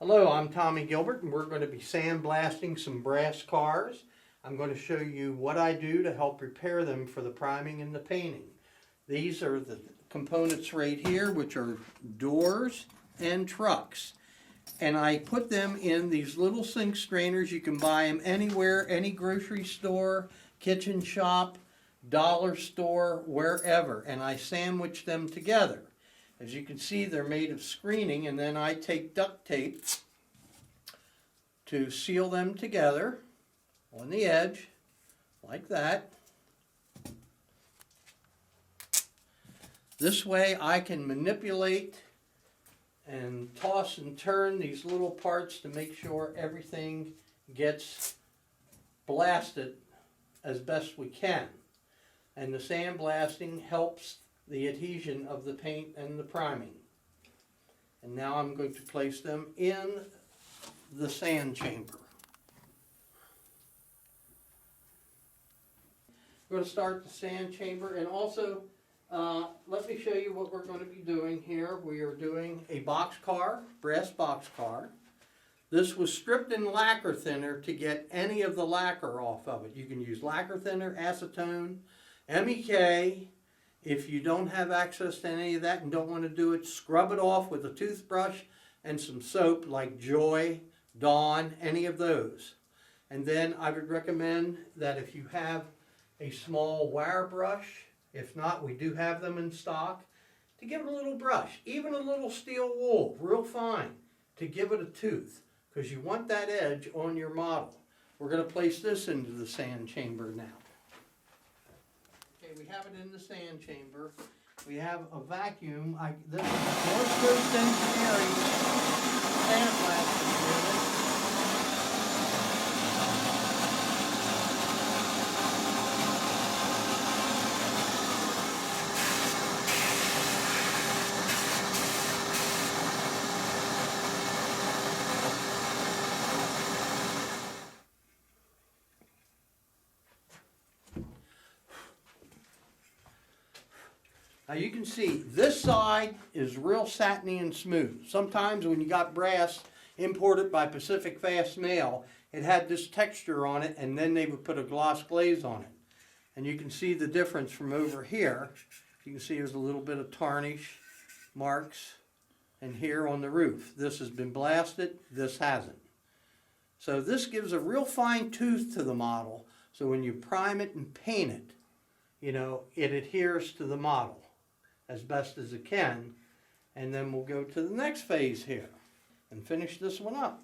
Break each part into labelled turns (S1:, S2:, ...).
S1: Hello, I'm Tommy Gilbert, and we're going to be sandblasting some brass cars. I'm going to show you what I do to help prepare them for the priming and the painting. These are the components right here, which are doors and trucks. And I put them in these little sink strainers. You can buy them anywhere, any grocery store, kitchen shop, dollar store, wherever. And I sandwich them together. As you can see, they're made of screening, and then I take duct tape to seal them together on the edge, like that. This way I can manipulate and toss and turn these little parts to make sure everything gets blasted as best we can. And the sandblasting helps the adhesion of the paint and the priming. And now I'm going to place them in the sand chamber. I'm going to start the sand chamber, and also let me show you what we're going to be doing here. We are doing a box car, brass box car. This was stripped in lacquer thinner to get any of the lacquer off of it. You can use lacquer thinner, acetone, MEK. If you don't have access to any of that and don't want to do it, scrub it off with a toothbrush and some soap like Joy, Dawn, any of those. And then I would recommend that if you have a small wire brush, if not, we do have them in stock, to give it a little brush, even a little steel wool, real fine, to give it a tooth, because you want that edge on your model. We're going to place this into the sand chamber now. Okay, we have it in the sand chamber. We have a vacuum. This is North Coast Engineering sandblasting unit. Now you can see this side is real satiny and smooth. Sometimes when you got brass imported by Pacific Fast Mail, it had this texture on it, and then they would put a gloss glaze on it. And you can see the difference from over here. You can see there's a little bit of tarnish marks, and here on the roof. This has been blasted, this hasn't. So this gives a real fine tooth to the model, so when you prime it and paint it, you know, it adheres to the model as best as it can. And then we'll go to the next phase here and finish this one up.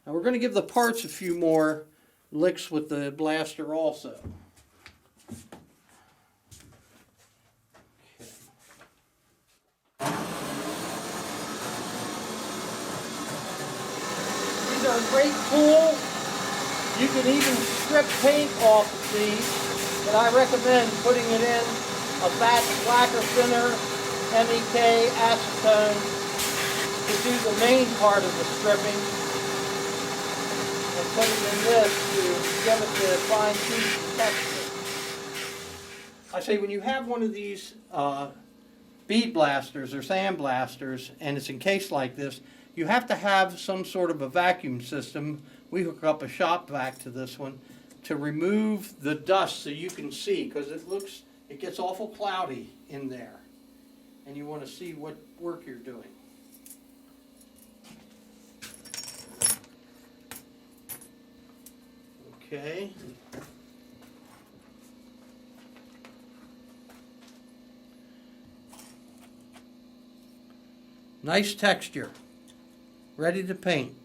S1: Now we're going to give the parts a few more licks with the blaster also. Okay. These are a great tool. You can even strip paint off of these. But I recommend putting it in a batch lacquer thinner, MEK, acetone to do the main part of the stripping, and put it in this to give it the fine tooth texture. I say when you have one of these bead blasters or sand blasters and it's encased like this, you have to have some sort of a vacuum system. We hook up a shop vac to this one to remove the dust so you can see, because it gets awful cloudy in there, and you want to see what work you're doing. Okay. Nice texture. Ready to paint.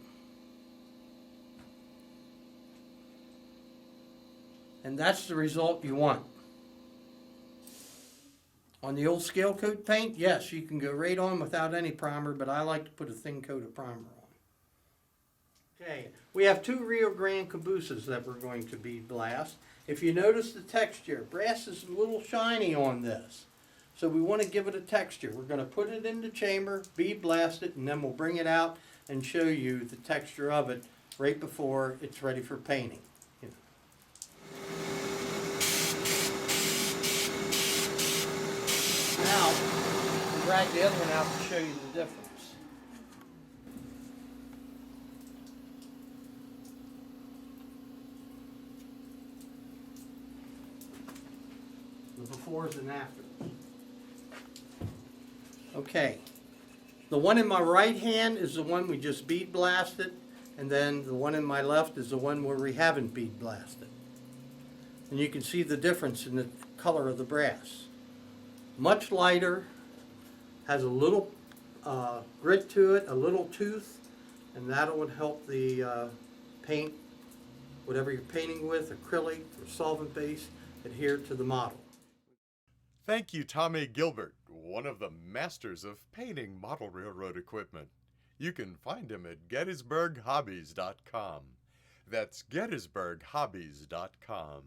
S1: And that's the result you want. On the old scale coat paint, yes, you can go right on without any primer, but I like to put a thin coat of primer on. Okay, we have two Rio Grande cabooses that we're going to bead blast. If you notice the texture, brass is a little shiny on this. So we want to give it a texture. We're going to put it in the chamber, bead blast it, and then we'll bring it out and show you the texture of it right before it's ready for painting. Now, we're drag the other one out to show you the difference. The befores and afters. Okay, the one in my right hand is the one we just bead blasted, and then the one in my left is the one where we haven't bead blasted. And you can see the difference in the color of the brass. Much lighter, has a little grit to it, a little tooth, and that would help the paint, whatever you're painting with, acrylic or solvent base, adhere to the model.
S2: Thank you, Tommy Gilbert, one of the masters of painting model railroad equipment. You can find him at GettysburgHobbies.com. That's GettysburgHobbies.com.